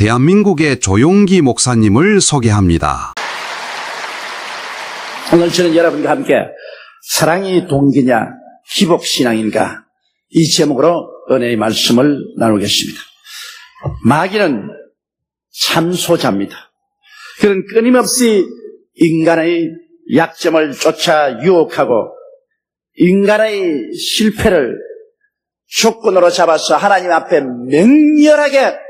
대한민국의 조용기 목사님을 소개합니다. 오늘 저는 여러분과 함께 사랑이 동기냐 기복신앙인가 이 제목으로 은혜의 말씀을 나누겠습니다. 마귀는 참소자입니다. 그는 끊임없이 인간의 약점을 쫓아 유혹하고 인간의 실패를 조건으로 잡아서 하나님 앞에 맹렬하게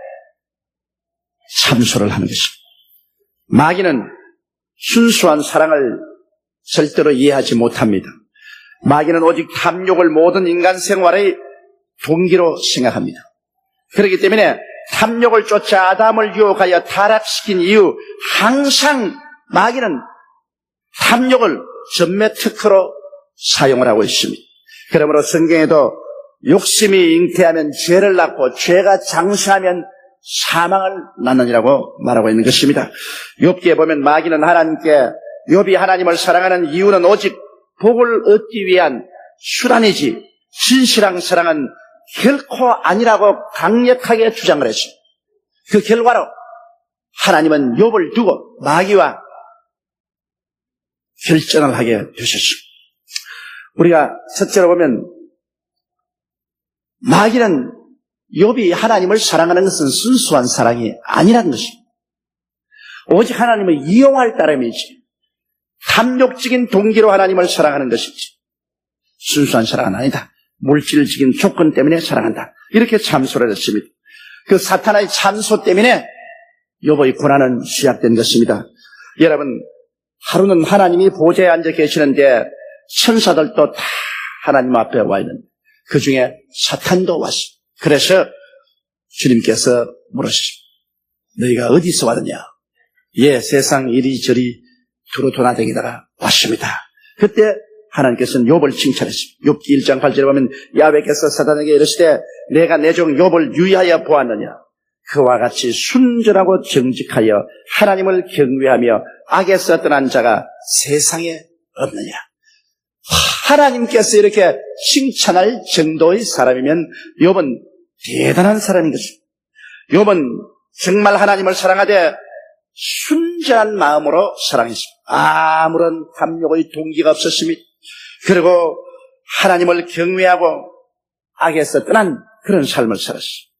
참소를 하는 것입니다. 마귀는 순수한 사랑을 절대로 이해하지 못합니다. 마귀는 오직 탐욕을 모든 인간 생활의 동기로 생각합니다. 그렇기 때문에 탐욕을 쫓아 아담을 유혹하여 타락시킨 이후 항상 마귀는 탐욕을 전매 특허로 사용을 하고 있습니다. 그러므로 성경에도 욕심이 잉태하면 죄를 낳고 죄가 장수하면 사망을 낳느니라고 말하고 있는 것입니다. 욥기에 보면 마귀는 하나님께 욥이 하나님을 사랑하는 이유는 오직 복을 얻기 위한 수단이지 진실한 사랑은 결코 아니라고 강력하게 주장을 했습니다. 그 결과로 하나님은 욥을 두고 마귀와 결전을 하게 되셨습니다. 우리가 첫째로 보면 마귀는 욥이 하나님을 사랑하는 것은 순수한 사랑이 아니라는 것입니다. 오직 하나님을 이용할 따름이지 탐욕적인 동기로 하나님을 사랑하는 것이지 순수한 사랑은 아니다. 물질적인 조건 때문에 사랑한다. 이렇게 참소를 했습니다. 그 사탄의 참소 때문에 욥의 고난은 시작된 것입니다. 여러분, 하루는 하나님이 보좌에 앉아 계시는데 천사들도 다 하나님 앞에 와 있는데 그 중에 사탄도 왔습니다. 그래서 주님께서 물으십니다. 너희가 어디서 왔느냐? 예, 세상 이리저리 두루 돌아다니다가 왔습니다. 그때 하나님께서는 욥을 칭찬했습니다. 욥기 1장 8절에 보면 야훼께서 사탄에게 이르시되 내가 내 종 욥을 유의하여 보았느냐? 그와 같이 순전하고 정직하여 하나님을 경외하며 악에서 떠난 자가 세상에 없느냐? 하나님께서 이렇게 칭찬할 정도의 사람이면 욥은 대단한 사람인 것입니다. 욥은 정말 하나님을 사랑하되 순전한 마음으로 사랑했습니다. 아무런 탐욕의 동기가 없었습니다. 그리고 하나님을 경외하고 악에서 떠난 그런 삶을 살았습니다.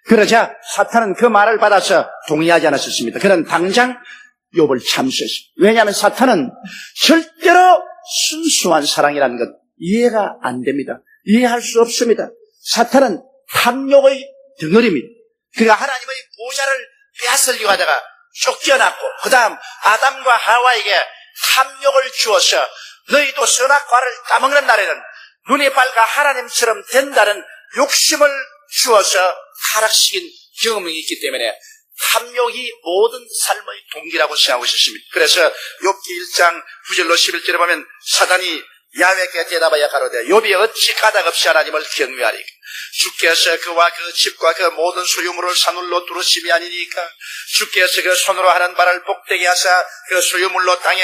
그러자 사탄은 그 말을 받아서 동의하지 않았었습니다. 그는 당장 욥을 참수했습니다. 왜냐하면 사탄은 절대로 순수한 사랑이라는 것 이해가 안 됩니다. 이해할 수 없습니다. 사탄은 탐욕의 덩어리입니다. 그가 하나님의 보좌를 빼앗으려고 하다가 쫓겨났고 그 다음 아담과 하와에게 탐욕을 주어서 너희도 선악과를 따먹는 날에는 눈이 밝아 하나님처럼 된다는 욕심을 주어서 타락시킨 경험이 있기 때문에 탐욕이 모든 삶의 동기라고 생각하고 있었습니다. 그래서 욥기 1장 9절로 11절에 보면 사단이 야훼께 대답하여 가로되 욥이 어찌 까닭없이 하나님을 경외하리까? 주께서 그와 그 집과 그 모든 소유물을 사늘로 두르심이 아니니까? 주께서 그 손으로 하는 바를 복되게 하사 그 소유물로 땅에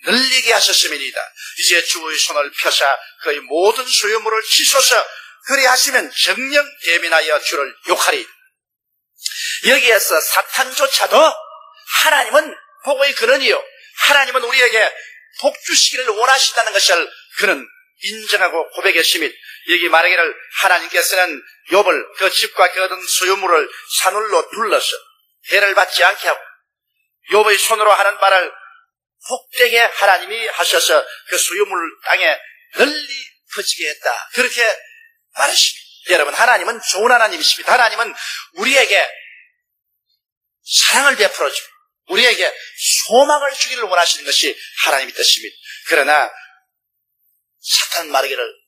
늘리게 하셨음이니이다. 이제 주의 손을 펴사 그의 모든 소유물을 치소서. 그리하시면 정령 대민하여 주를 욕하리. 여기에서 사탄조차도 하나님은 복의 근원이요 하나님은 우리에게 복 주시기를 원하신다는 것을 그는 인정하고 고백했습니다. 여기 말하기를 하나님께서는 욥을 그 집과 그 얻은 소유물을 사늘로 둘러서 해를 받지 않게 하고 욥의 손으로 하는 바를 복되게 하나님이 하셔서 그 소유물을 땅에 널리 퍼지게 했다. 그렇게 말했습니다. 여러분, 하나님은 좋은 하나님이십니다. 하나님은 우리에게 사랑을 베풀어 주고 우리에게 소망을 주기를 원하시는 것이 하나님의 뜻입니다. 그러나 사탄 말하기를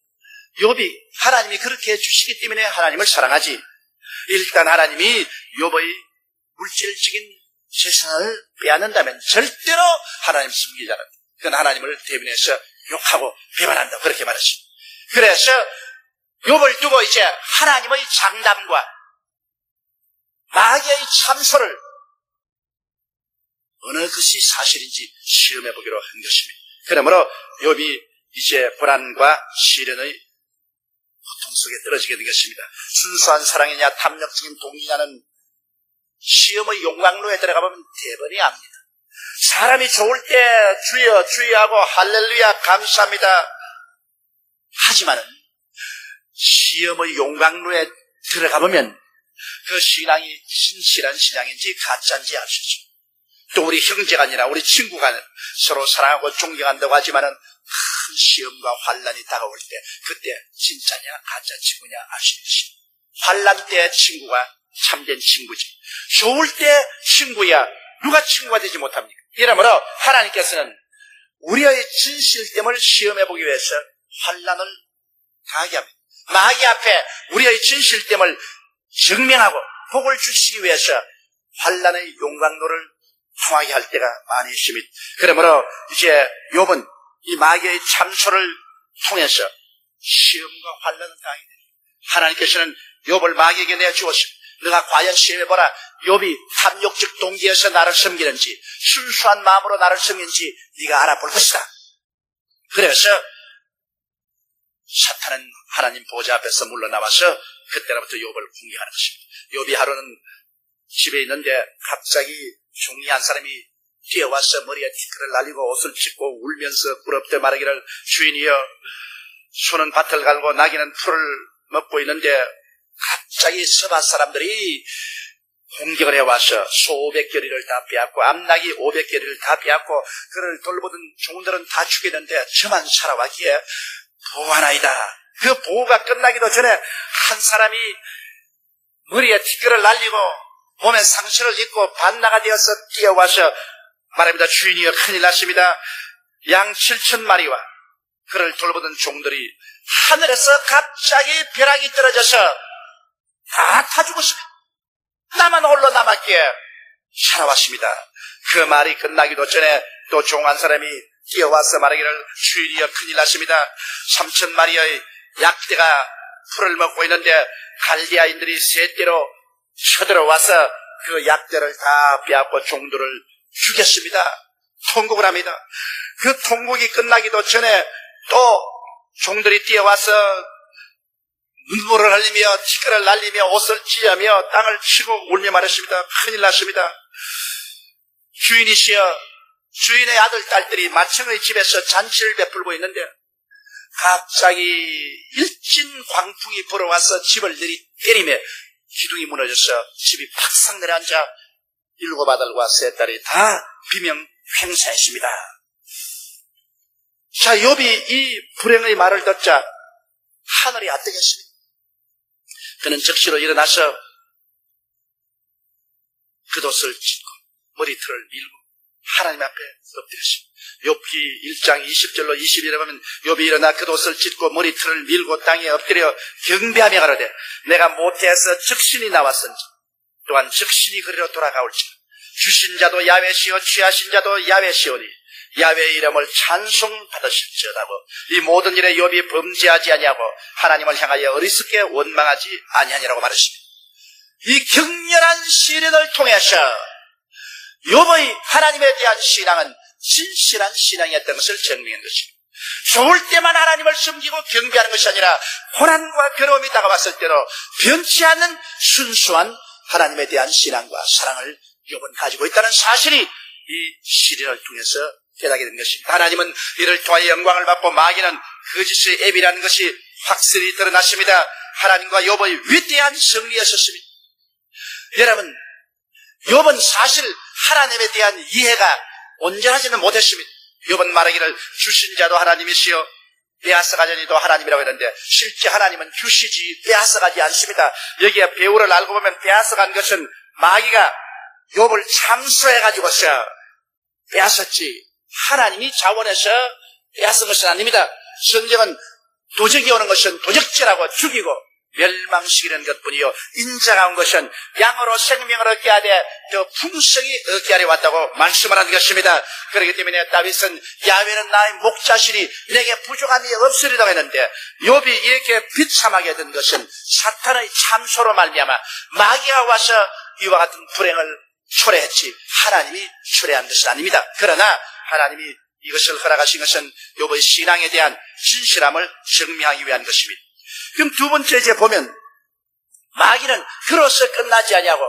욥이 하나님이 그렇게 해주시기 때문에 하나님을 사랑하지. 일단 하나님이 욥의 물질적인 재산을 빼앗는다면 절대로 하나님 숨기지 않았다. 그건 하나님을 대변해서 욕하고 배반한다. 그렇게 말했습니다. 그래서 욥을 두고 이제 하나님의 장담과 마귀의 참소를 어느 것이 사실인지 시험해 보기로 한 것입니다. 그러므로 욥이 이제 불안과 시련의 고통 속에 떨어지게 된 것입니다. 순수한 사랑이냐 탐욕적인 동기냐는 시험의 용광로에 들어가보면 대번이 압니다. 사람이 좋을 때 주여 주여하고 할렐루야 감사합니다 하지만은 시험의 용광로에 들어가보면 그 신앙이 진실한 신앙인지 가짜인지 알 수 있죠. 또 우리 형제가 아니라 우리 친구가 서로 사랑하고 존경한다고 하지만은 큰 시험과 환란이 다가올 때 그때 진짜냐 가짜 친구냐 알 수 있는 것입니다. 환란 때 친구가 참된 친구지. 좋을 때 친구야 누가 친구가 되지 못합니까? 이러므로 하나님께서는 우리의 진실됨을 시험해보기 위해서 환란을 당하게 합니다. 마귀 앞에 우리의 진실됨을 증명하고 복을 주시기 위해서 환란의 용광로를 통하게 할 때가 많이 있습니다. 그러므로 이제 욥은 이 마귀의 참소를 통해서 시험과 환란을 당하게 됩니다. 하나님께서는 욥을 마귀에게 내주었습니다. 너가 과연 시험해보라. 욥이 탐욕적 동기에서 나를 섬기는지 순수한 마음으로 나를 섬기는지 네가 알아볼 것이다. 그래서 사탄은 하나님 보좌 앞에서 물러나와서 그때부터 욥을 공격하는 것입니다. 욥이 하루는 집에 있는데 갑자기 종이 한 사람이 뛰어와서 머리에 티끌을 날리고 옷을 찢고 울면서 꿀업대 말하기를 주인이여 소는 밭을 갈고 나귀는 풀을 먹고 있는데 갑자기 서밭 사람들이 공격을 해와서 소 500겨리를 다 빼앗고 암나귀 500겨리를 다 빼앗고 그를 돌보던 종들은 다 죽였는데 저만 살아왔기에 보호하나이다. 그 보호가 끝나기도 전에 한 사람이 머리에 티끌을 날리고 몸에 상처를 입고 반나가 되어서 뛰어와서 말합니다. 주인이여 큰일 났습니다. 양 7,000마리와 그를 돌보던 종들이 하늘에서 갑자기 벼락이 떨어져서 다 타 죽었습니다. 나만 홀로 남았기에 살아왔습니다. 그 말이 끝나기도 전에 또 종 한 사람이 뛰어와서 말하기를 주인이여 큰일 났습니다. 3,000마리의 약대가 풀을 먹고 있는데 갈대아인들이 셋대로 쳐들어와서 그 약대를 다 빼앗고 종들을 죽였습니다. 통곡을 합니다. 그 통곡이 끝나기도 전에 또 종들이 뛰어와서 눈물을 흘리며 티끌을 날리며 옷을 찢으며 땅을 치고 울며 말했습니다. 큰일 났습니다. 주인이시여 주인의 아들 딸들이 마청의 집에서 잔치를 베풀고 있는데 갑자기 일진 광풍이 불어와서 집을 때리며 기둥이 무너져서 집이 팍상 내려앉아 7 아들과 3 딸이 다 비명횡사했습니다. 자, 욥이 이 불행의 말을 듣자 하늘이 아뜨겠습니다. 그는 즉시로 일어나서 겉옷을 찢고 머리털을 밀고 하나님 앞에 엎드렸습니다. 욥기 1장 20절로 21절에 보면 욥이 일어나 겉옷을 찢고 머리털을 밀고 땅에 엎드려 경배하며 가로되 내가 모태에서 적신이 나왔은지 또한 적신이 그리로 돌아가올지라. 주신 자도 야훼시요 취하신 자도 야훼시오니 야훼의 이름을 찬송받으실지어다고. 이 모든 일에 욥이 범죄하지 아니하고 하나님을 향하여 어리석게 원망하지 아니하니라고 말했습니다. 이 격렬한 시련을 통해서 욥의 하나님에 대한 신앙은 진실한 신앙이었던 것을 증명한 것입니다. 좋을 때만 하나님을 섬기고 경배하는 것이 아니라 고난과 괴로움이 다가왔을 때도 변치 않는 순수한 하나님에 대한 신앙과 사랑을 욥은 가지고 있다는 사실이 이 시련을 통해서 깨닫게 된 것입니다. 하나님은 이를 통하여 영광을 받고 마귀는 거짓의 앱이라는 것이 확실히 드러났습니다. 하나님과 욥의 위대한 승리였었습니다. 여러분, 욥은 사실 하나님에 대한 이해가 온전하지는 못했습니다. 욥은 말하기를 주신 자도 하나님이시여 빼앗아가자니도 하나님이라고 했는데 실제 하나님은 주시지 빼앗아가지 않습니다. 여기에 배우를 알고 보면 빼앗아간 것은 마귀가 욥을 참소해가지고서 빼앗았지 하나님이 자원해서 빼앗은 것은 아닙니다. 성경은 도적이 오는 것은 도적질하고 죽이고 멸망시키는 것뿐이요 인자가 온 것은 양으로 생명을 얻게 하되 더 풍성히 얻게 하려 왔다고 말씀을 하는 것입니다. 그렇기 때문에 다윗은 야훼는 나의 목자시니 내게 부족함이 없으리라고 했는데 욥이 이렇게 비참하게 된 것은 사탄의 참소로 말미암아 마귀가 와서 이와 같은 불행을 초래했지 하나님이 초래한 것은 아닙니다. 그러나 하나님이 이것을 허락하신 것은 욥의 신앙에 대한 진실함을 증명하기 위한 것입니다. 그럼 두 번째 이제 보면 마귀는 그로서 끝나지 아니하고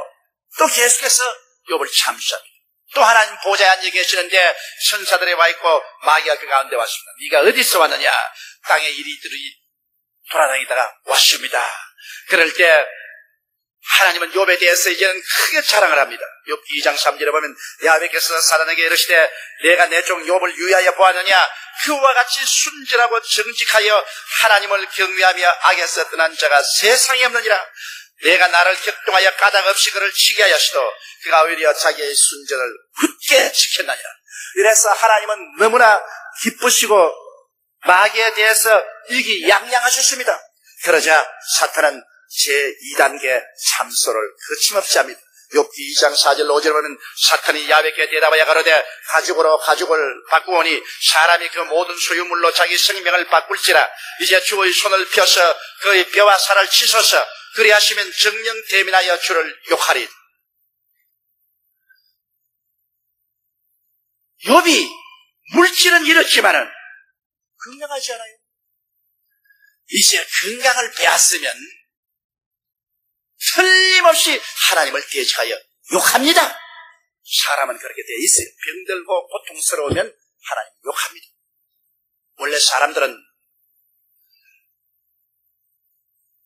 또 계속해서 욥을 참수합니다. 또 하나님 보좌에 앉아 계시는데 천사들이 와 있고 마귀가 그 가운데 왔습니다. 네가 어디서 왔느냐? 땅에 이리저리 돌아다니다가 왔습니다. 그럴 때 하나님은 욥에 대해서 이제는 크게 자랑을 합니다. 욥 2장 3절에 보면 야훼께서 사단에게 이르시되 내가 내 종 욥을 유의하여 보았느냐? 그와 같이 순전하고 정직하여 하나님을 경외하며 악에서 떠난 자가 세상에 없느니라. 내가 나를 격동하여 까닭 없이 그를 치게 하였으도 그가 오히려 자기의 순전을 굳게 지켰느니라. 이래서 하나님은 너무나 기쁘시고 마귀에 대해서 이기양양하셨습니다. 그러자 사탄은 제2단계 참소를 거침없이 합니다. 욥기 2장 4절 5절 보면 사탄이 야훼께 대답하여 가로되 가죽으로 가죽을 바꾸오니 사람이 그 모든 소유물로 자기 생명을 바꿀지라. 이제 주의 손을 펴서 그의 뼈와 살을 치소서. 그리하시면 정령 대민하여 주를 욕하리. 욥이 물질은 이렇지만은 건강하지 않아요. 이제 건강을 빼앗으면 틀림없이 하나님을 대적하여 욕합니다. 사람은 그렇게 되어 있어요. 병들고 고통스러우면 하나님 욕합니다. 원래 사람들은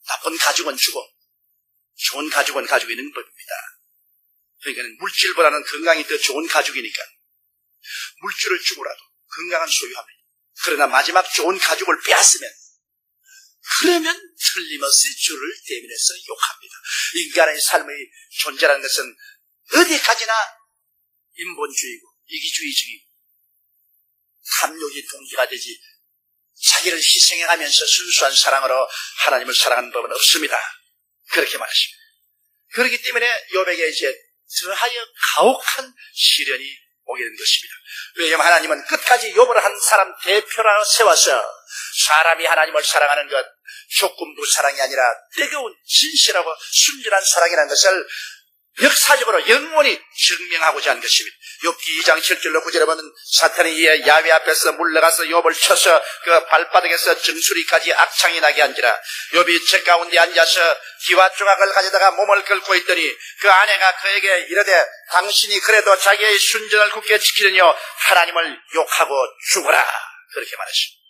나쁜 가죽은 주고 좋은 가죽은 가지고 있는 법입니다. 그러니까 물질보다는 건강이 더 좋은 가죽이니까 물질을 주고라도 건강은 소유합니다. 그러나 마지막 좋은 가죽을 빼앗으면 그러면 틀림없이 주를 대면해서 욕합니다. 인간의 삶의 존재라는 것은 어디까지나 인본주의고 이기주의적이고 탐욕이 동기가 되지 자기를 희생해가면서 순수한 사랑으로 하나님을 사랑하는 법은 없습니다. 그렇게 말하십니다. 그렇기 때문에 욥에게 이제 더하여 가혹한 시련이 오게 된 것입니다. 왜냐하면 하나님은 끝까지 욥을 한 사람 대표라 세워서 사람이 하나님을 사랑하는 것 조건부 사랑이 아니라 뜨거운 진실하고 순전한 사랑이라는 것을 역사적으로 영원히 증명하고자 한 것입니다. 욥기 2장 7절로 9절에 보면 사탄이 이에 야훼 앞에서 물러가서 욥을 쳐서 그 발바닥에서 정수리까지 악창이 나게 한지라. 욥이 책 가운데 앉아서 기와 조각을 가져다가 몸을 긁고 있더니 그 아내가 그에게 이르되 당신이 그래도 자기의 순전을 굳게 지키려며 하나님을 욕하고 죽어라. 그렇게 말했습니다.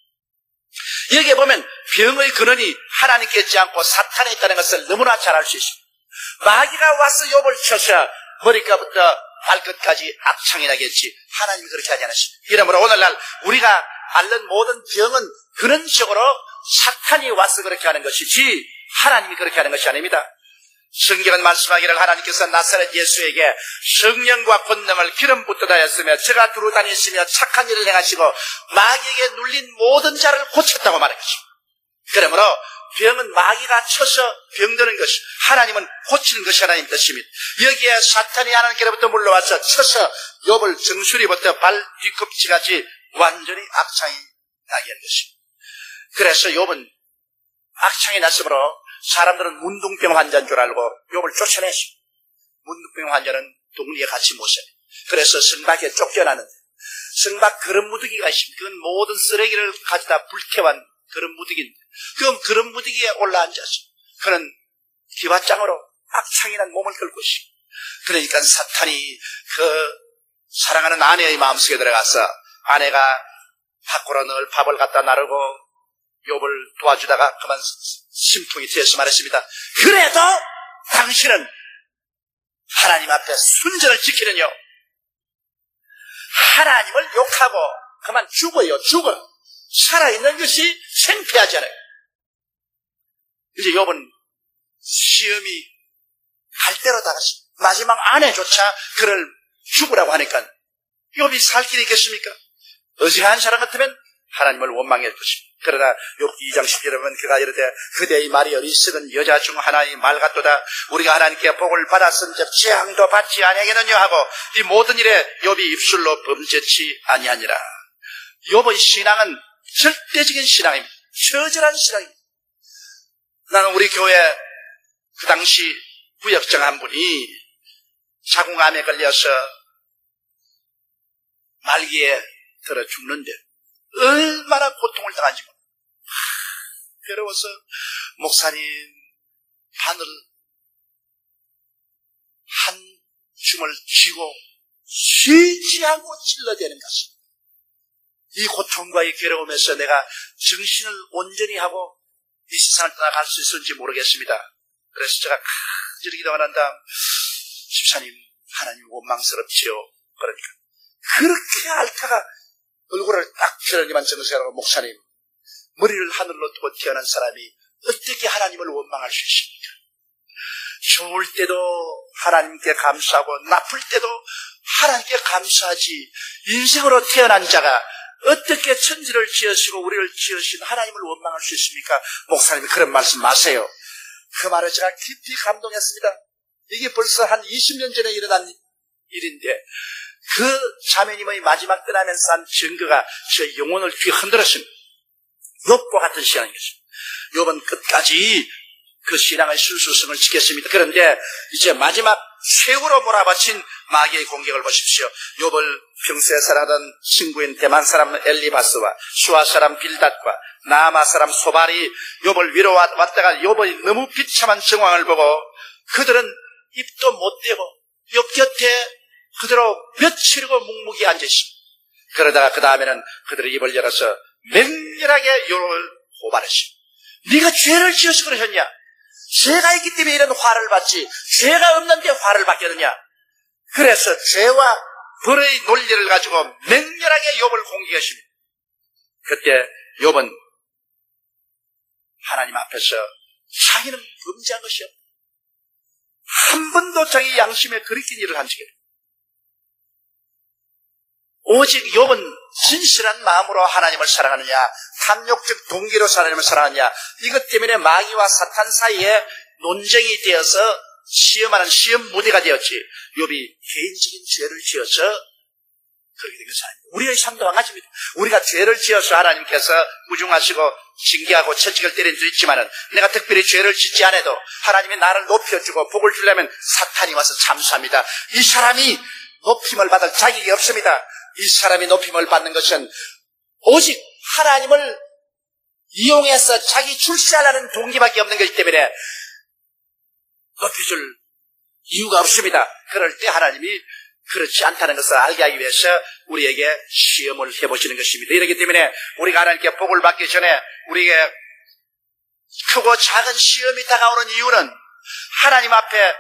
여기에 보면 병의 근원이 하나님께 있지 않고 사탄에 있다는 것을 너무나 잘 알 수 있습니다. 마귀가 와서 욥을 쳐서 머리끝부터 발끝까지 악창이 나겠지. 하나님이 그렇게 하지 않으십니다. 이러므로 오늘날 우리가 앓는 모든 병은 근원적으로 사탄이 와서 그렇게 하는 것이지 하나님이 그렇게 하는 것이 아닙니다. 성경은 말씀하기를 하나님께서 나사렛 예수에게 성령과 권능을 기름 붓듯 하였으며 저가 두루 다니시며 착한 일을 행하시고 마귀에게 눌린 모든 자를 고쳤다고 말한 것입니다. 그러므로 병은 마귀가 쳐서 병드는 것이 하나님은 고치는 것이 하나님 뜻입니다. 여기에 사탄이 하나님께로부터 물러와서 쳐서 욥을 정수리부터 발 뒤꿈치까지 완전히 악창이 나게 한 것입니다. 그래서 욥은 악창이 났으므로 사람들은 문둥병 환자인 줄 알고 욥을 쫓아냈습니다. 문둥병 환자는 동리에 같이 못 살아요. 그래서 성박에 쫓겨나는데 성박 그릇 무더기가 있습니다. 그건 모든 쓰레기를 가져다 불태운 그릇 무더기인데 그 그릇 무더기에 올라앉아서 그는 기와장으로 악창이 난 몸을 긁고 있습니다. 그러니까 사탄이 그 사랑하는 아내의 마음속에 들어가서 아내가 밖으로 늘 밥을 갖다 나르고 욥을 도와주다가 그만 심통이 트여서 말했습니다. 그래도 당신은 하나님 앞에 순전을 지키느뇨. 하나님을 욕하고 그만 죽어요. 죽어. 살아있는 것이 생피하지 않아요. 이제 욥은 시험이 갈 대로 다갔습니다. 마지막 아내조차 그를 죽으라고 하니까 욥이 살 길이 있겠습니까? 어지간한 사람 같으면 하나님을 원망할 것입니다. 그러나 욥기 2장 10절에 보면 그가 이르되 그대의 말이 어리석은 여자 중 하나의 말 같도다. 우리가 하나님께 복을 받았은즉 재앙도 받지 아니하겠느냐 하고 이 모든 일에 욥이 입술로 범죄치 아니하니라. 욥의 신앙은 절대적인 신앙입니다. 처절한 신앙입니다. 나는 우리 교회 그 당시 부역장 한 분이 자궁암에 걸려서 말기에 들어 죽는데 얼마나 고통을 당한지 모릅니다. 괴로워서 목사님 바늘 한 춤을 추고 쉬지 않고 찔러대는 것입니다. 이 고통과 이 괴로움에서 내가 정신을 온전히 하고 이 세상을 떠나갈 수 있을지 모르겠습니다. 그래서 제가 간절히 기도가 난 다음, 집사님, 하나님 원망스럽지요. 그러니까 그렇게 앓다가 얼굴을 딱 펴더니만 정색하고, 목사님, 머리를 하늘로 두고 태어난 사람이 어떻게 하나님을 원망할 수 있습니까? 좋을 때도 하나님께 감사하고 나쁠 때도 하나님께 감사하지, 인생으로 태어난 자가 어떻게 천지를 지으시고 우리를 지으신 하나님을 원망할 수 있습니까? 목사님이 그런 말씀 마세요. 그 말을 제가 깊이 감동했습니다. 이게 벌써 한 20년 전에 일어난 일인데, 그 자매님의 마지막 떠나면서 한 증거가 제 영혼을 뒤흔들었습니다. 욥과 같은 신앙인 것입니다. 욥은 끝까지 그 신앙의 순수성을 지켰습니다. 그런데 이제 마지막 최후로 몰아바친 마귀의 공격을 보십시오. 욥을 평소에 살아던 친구인 대만 사람 엘리바스와 수아 사람 빌닷과 나아마 사람 소발이 욥을 위로왔다가 욥의 너무 비참한 정황을 보고 그들은 입도 못 대고 욥 곁에 그대로 며칠이고 묵묵히 앉으십니다. 그러다가 그 다음에는 그들의 입을 열어서 맹렬하게 욥을 고발했습니다. 네가 죄를 지어서 그러셨냐? 죄가 있기 때문에 이런 화를 받지, 죄가 없는데 화를 받겠느냐? 그래서 죄와 벌의 논리를 가지고 맹렬하게 욥을 공격했습니다. 그때 욥은 하나님 앞에서 자기는 범죄한 것이 없다, 한 번도 자기 양심에 거리낀 일을 한 적이 없다. 오직 욥은 진실한 마음으로 하나님을 사랑하느냐, 탐욕적 동기로 하나님을 사랑하느냐, 이것 때문에 마귀와 사탄 사이에 논쟁이 되어서 시험하는 시험 무대가 되었지, 욥이 개인적인 죄를 지어서 그렇게 된 것이 아닙니다. 우리의 삶도 마찬가지입니다. 우리가 죄를 지어서 하나님께서 무중하시고 징계하고 채찍을 때릴 수 있지만은, 내가 특별히 죄를 짓지 않아도 하나님이 나를 높여주고 복을 주려면 사탄이 와서 참수합니다. 이 사람이 높임을 받을 자격이 없습니다. 이 사람이 높임을 받는 것은 오직 하나님을 이용해서 자기 출세하려는 동기밖에 없는 것이기 때문에 높여줄 이유가 없습니다. 그럴 때 하나님이 그렇지 않다는 것을 알게 하기 위해서 우리에게 시험을 해보시는 것입니다. 이렇기 때문에 우리가 하나님께 복을 받기 전에 우리에게 크고 작은 시험이 다가오는 이유는 하나님 앞에,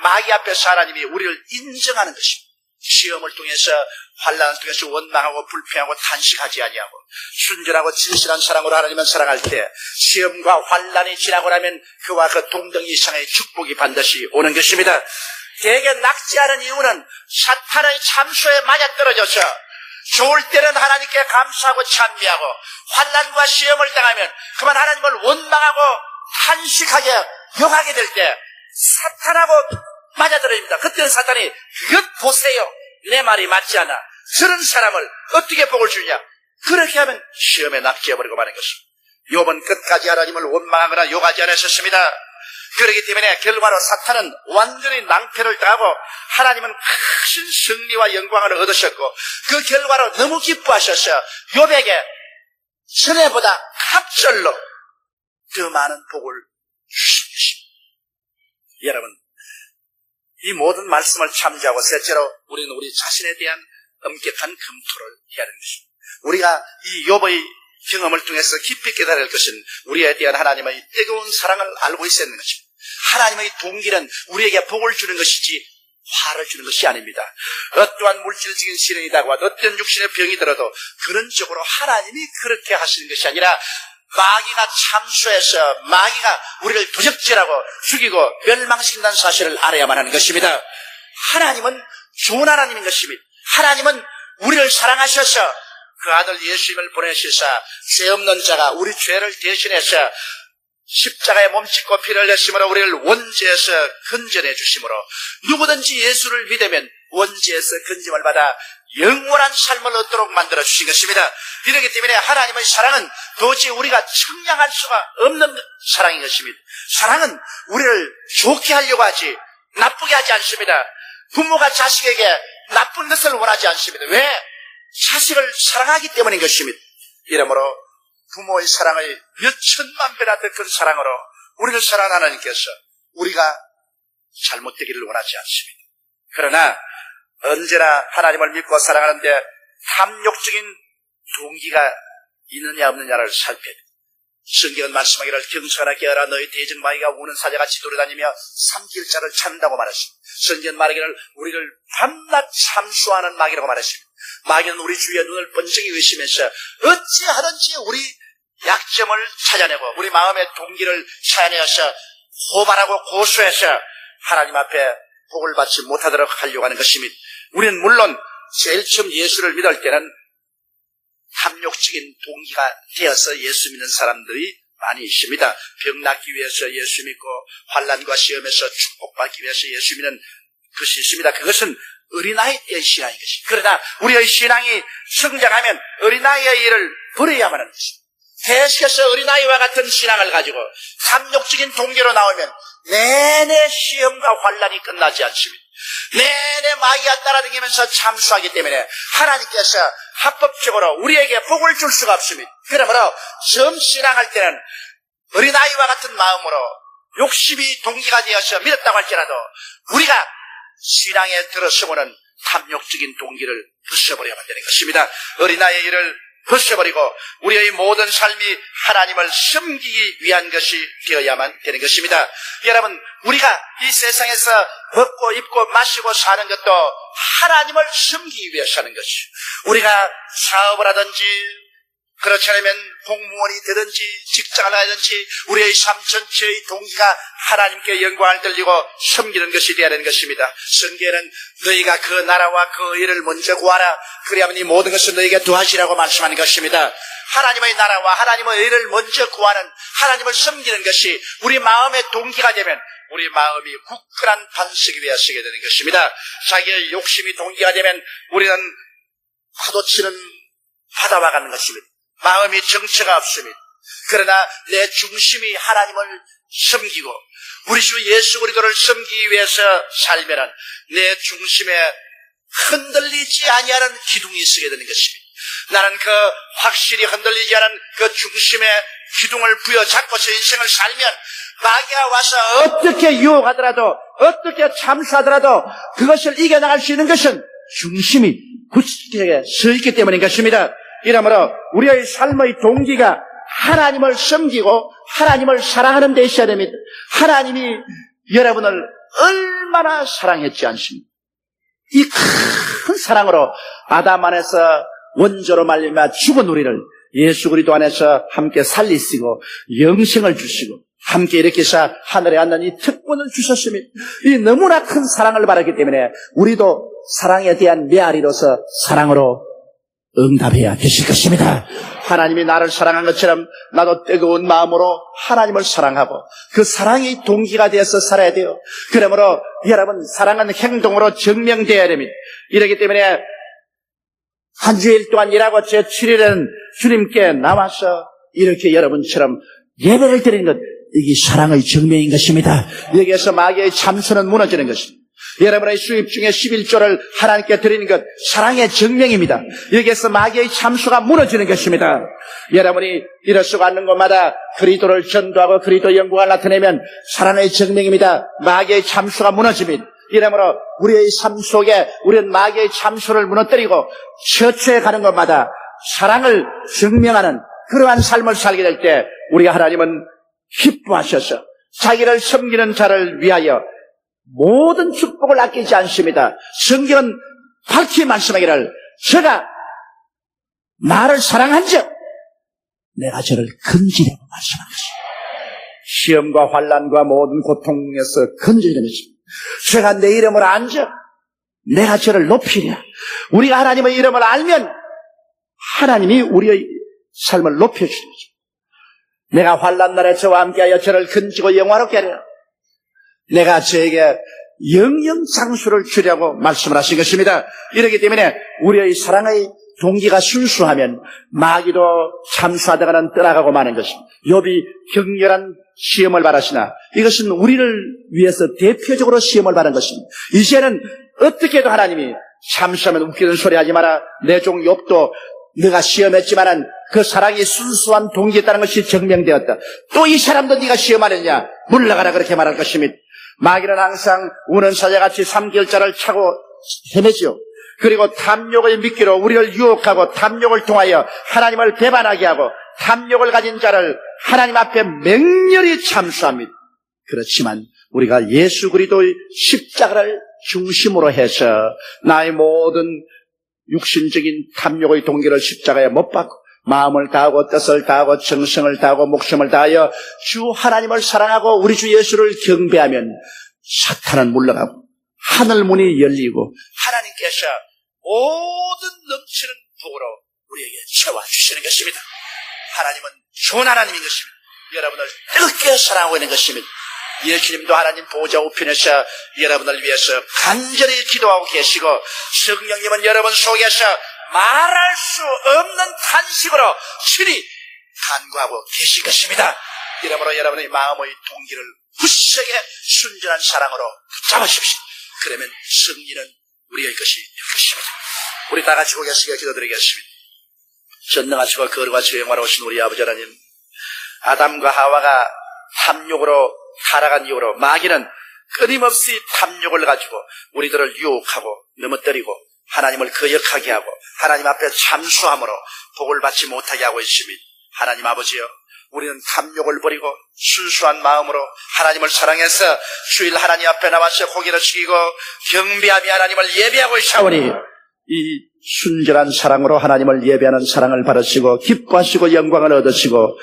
마귀 앞에서 하나님이 우리를 인정하는 것입니다. 시험을 통해서, 환난을 통해서 원망하고 불평하고 탄식하지 아니하고 순전하고 진실한 사랑으로 하나님을 사랑할 때, 시험과 환난이 지나고 나면 그와 그 동등 이상의 축복이 반드시 오는 것입니다. 대개 낙지하는 이유는 사탄의 참소에 맞아떨어져서 좋을 때는 하나님께 감사하고 찬미하고, 환난과 시험을 당하면 그만 하나님을 원망하고 탄식하게 욕하게 될 때 사탄하고 맞아떨어집니다. 그때는 사탄이 그것 보세요, 내 말이 맞지 않아, 저런 사람을 어떻게 복을 주냐, 그렇게 하면 시험에 낙지해버리고 마는 것입니다. 욥은 끝까지 하나님을 원망하거나 욕하지 않으셨습니다. 그렇기 때문에 결과로 사탄은 완전히 낭패를 당하고 하나님은 큰 승리와 영광을 얻으셨고, 그 결과로 너무 기뻐하셔서 욥에게 전에보다 갑절로 더 많은 복을 주신 것입니다. 여러분, 이 모든 말씀을 참조하고 셋째로 우리는 우리 자신에 대한 엄격한 검토를 해야 되는 것입니다. 우리가 이 욥의 경험을 통해서 깊이 깨달아야 할 것은 우리에 대한 하나님의 뜨거운 사랑을 알고 있어야 하는 것입니다. 하나님의 동기는 우리에게 복을 주는 것이지 화를 주는 것이 아닙니다. 어떠한 물질적인 시련이 다가와도, 어떤 육신의 병이 들어도 근원적으로 하나님이 그렇게 하시는 것이 아니라 마귀가 참수해서 마귀가 우리를 도적질하고 죽이고 멸망시킨다는 사실을 알아야만 하는 것입니다. 하나님은 좋은 하나님인 것입니다. 하나님은 우리를 사랑하셔서 그 아들 예수님을 보내시사 죄 없는 자가 우리 죄를 대신해서 십자가에 몸짓고 피를 내심으로 우리를 원죄에서 건져내 주심으로, 누구든지 예수를 믿으면 원죄에서 건짐을 받아 영원한 삶을 얻도록 만들어 주신 것입니다. 이렇기 때문에 하나님의 사랑은 도저히 우리가 측량할 수가 없는 사랑인 것입니다. 사랑은 우리를 좋게 하려고 하지 나쁘게 하지 않습니다. 부모가 자식에게 나쁜 것을 원하지 않습니다. 왜? 자식을 사랑하기 때문인 것입니다. 이러므로 부모의 사랑의 몇 천만 배나 더 큰 사랑으로 우리를 사랑하는 하나님께서 우리가 잘못되기를 원하지 않습니다. 그러나 언제나 하나님을 믿고 사랑하는데 탐욕적인 동기가 있느냐 없느냐를 살펴야 돼. 성경은 말씀하기를 경건하게 깨어라 너희 대적마귀가 우는 사자같이 돌아다니며 삼킬자를 찾는다고 말했습니다. 성경은 말하기를 우리를 밤낮 참수하는 마귀라고 말했습니다. 마귀는 우리 주위에 눈을 번쩍이 의심해서 어찌하든지 우리 약점을 찾아내고 우리 마음의 동기를 찾아내어서 고발하고 고소해서 하나님 앞에 복을 받지 못하도록 하려고 하는 것입니다. 우리는 물론 제일 처음 예수를 믿을 때는 탐욕적인 동기가 되어서 예수 믿는 사람들이 많이 있습니다. 병 낫기 위해서 예수 믿고 환난과 시험에서 축복받기 위해서 예수 믿는 것이 있습니다. 그것은 어린아이 때의 신앙인 것입니다. 그러나 우리의 신앙이 성장하면 어린아이의 일을 버려야만 하는 것입니다. 계속해서 어린아이와 같은 신앙을 가지고 탐욕적인 동기로 나오면 내내 시험과 환난이 끝나지 않습니다. 내내 마귀가 따라다니면서 참수하기 때문에 하나님께서 합법적으로 우리에게 복을 줄 수가 없습니다. 그러므로 처음 신앙할 때는 어린아이와 같은 마음으로 욕심이 동기가 되어서 믿었다고 할지라도 우리가 신앙에 들어서고는 탐욕적인 동기를 벗어버려야 되는 것입니다. 어린아이의 일을 벗어버리고 우리의 모든 삶이 하나님을 섬기기 위한 것이 되어야만 되는 것입니다. 여러분, 우리가 이 세상에서 먹고 입고 마시고 사는 것도 하나님을 섬기기 위해 사는 것이죠. 우리가 사업을 하든지 그렇지 않으면 공무원이 되든지 직장을 하든지 우리의 삶 전체의 동기가 하나님께 영광을 돌리고 섬기는 것이 되어야 되는 것입니다. 성경에는 너희가 그 나라와 그 의를 먼저 구하라. 그리하면 이 모든 것을 너희에게 더하시라고 말씀하는 것입니다. 하나님의 나라와 하나님의 의를 먼저 구하는 하나님을 섬기는 것이 우리 마음의 동기가 되면 우리 마음이 굳건한 반석이 되어 서게 되는 것입니다. 자기의 욕심이 동기가 되면 우리는 파도치는 바다와 같은 것입니다. 마음이 정체가 없습니다. 그러나 내 중심이 하나님을 섬기고 우리 주 예수 그리스도를 섬기기 위해서 살면은 내 중심에 흔들리지 아니하는 기둥이 있게 되는 것입니다. 나는 그 확실히 흔들리지 않은 그 중심의 기둥을 부여잡고서 인생을 살면 마귀가 와서 어떻게 유혹하더라도 어떻게 참수하더라도 그것을 이겨나갈 수 있는 것은 중심이 굳게 서 있기 때문인 것입니다. 이러므로 우리의 삶의 동기가 하나님을 섬기고 하나님을 사랑하는 데 있어야 됩니다. 하나님이 여러분을 얼마나 사랑했지 않습니까? 이 큰 사랑으로 아담 안에서 원조로 말미암아 죽은 우리를 예수 그리스도 안에서 함께 살리시고 영생을 주시고 함께 이렇게 해서 하늘에 앉는 이 특권을 주셨습니다. 이 너무나 큰 사랑을 받았기 때문에 우리도 사랑에 대한 메아리로서 사랑으로 응답해야 되실 것입니다. 하나님이 나를 사랑한 것처럼 나도 뜨거운 마음으로 하나님을 사랑하고 그 사랑이 동기가 되어서 살아야 돼요. 그러므로 여러분 사랑은 행동으로 증명되어야 됩니다. 이렇기 때문에 한 주일 동안 일하고 제7일은 주님께 나와서 이렇게 여러분처럼 예배를 드리는 것, 이게 사랑의 증명인 것입니다. 여기에서 마귀의 참수는 무너지는 것입니다. 여러분의 수입 중에 11조를 하나님께 드리는 것 사랑의 증명입니다. 여기에서 마귀의 참수가 무너지는 것입니다. 여러분이 이럴 수가 없는 곳마다 그리스도를 전도하고 그리스도의 영광을 나타내면 사랑의 증명입니다. 마귀의 참수가 무너집니다. 이러므로 우리의 삶 속에 우리는 마귀의 참수를 무너뜨리고 처처에 가는 곳마다 사랑을 증명하는 그러한 삶을 살게 될 때 우리가 하나님은 기뻐하셔서 자기를 섬기는 자를 위하여 모든 축복을 아끼지 않습니다. 성경은 밝히 말씀하기를 저가 나를 사랑한즉 내가 저를 건지려고 말씀하는 것입니다. 시험과 환난과 모든 고통에서 건지려는 것입니다. 저가 내 이름을 안즉 내가 저를 높이랴. 우리가 하나님의 이름을 알면 하나님이 우리의 삶을 높여주는 것입니다. 내가 환난 날에 저와 함께하여 저를 건지고 영화롭게 하리라. 내가 저에게 영영장수를 주려고 말씀을 하신 것입니다. 이렇기 때문에 우리의 사랑의 동기가 순수하면 마귀도 참수하다가는 떠나가고 마는 것입니다. 욥이 격렬한 시험을 받았으나 이것은 우리를 위해서 대표적으로 시험을 받은 것입니다. 이제는 어떻게 해도 하나님이 참수하면 웃기는 소리 하지 마라. 내 종 욥도 네가 시험했지만은 그 사랑이 순수한 동기였다는 것이 증명되었다. 또 이 사람도 네가 시험하느냐 물러가라 그렇게 말할 것입니다. 마귀는 항상 우는 사자같이 3개월자를 차고 헤매지요. 그리고 탐욕의 미끼로 우리를 유혹하고 탐욕을 통하여 하나님을 배반하게 하고 탐욕을 가진 자를 하나님 앞에 맹렬히 참수합니다. 그렇지만 우리가 예수 그리스도의 십자가를 중심으로 해서 나의 모든 육신적인 탐욕의 동기를 십자가에 못 박고 마음을 다하고 뜻을 다하고 정성을 다하고 목숨을 다하여 주 하나님을 사랑하고 우리 주 예수를 경배하면 사탄은 물러가고 하늘문이 열리고 하나님께서 모든 넘치는 복으로 우리에게 채워주시는 것입니다. 하나님은 좋은 하나님인 것입니다. 여러분을 뜨겁게 사랑하고 있는 것입니다. 예수님도 하나님 보좌 우편에서 여러분을 위해서 간절히 기도하고 계시고 성령님은 여러분 속에서 말할 수 없는 탄식으로 친히 간구하고 계실 것입니다. 이러므로 여러분의 마음의 동기를 굳세게 순전한 사랑으로 붙잡으십시오. 그러면 승리는 우리의 것이 될 것입니다. 우리 다 같이 고개 숙여 기도드리겠습니다. 전능하시고 거룩하시고 영화로우신 우리 아버지 하나님, 아담과 하와가 탐욕으로 타락한 이후로 마귀는 끊임없이 탐욕을 가지고 우리들을 유혹하고 넘어뜨리고 하나님을 거역하게 하고 하나님 앞에 참수함으로 복을 받지 못하게 하고 있습니다. 하나님 아버지여, 우리는 탐욕을 버리고 순수한 마음으로 하나님을 사랑해서 주일 하나님 앞에 나와서 고개를 숙이고 경배하며 하나님을 예배하고 있사오니 이 순전한 사랑으로 하나님을 예배하는 사랑을 받으시고 기뻐하시고 영광을 얻으시고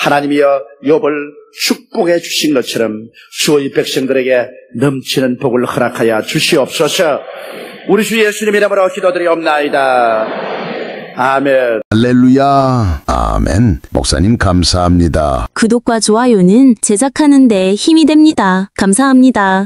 하나님이여 욥을 축복해 주신 것처럼 수의 백성들에게 넘치는 복을 허락하여 주시옵소서. 우리 주 예수님 이름으로 기도드리옵나이다. 아멘. 할렐루야. 아멘. 목사님 감사합니다. 구독과 좋아요는 제작하는 데 힘이 됩니다. 감사합니다.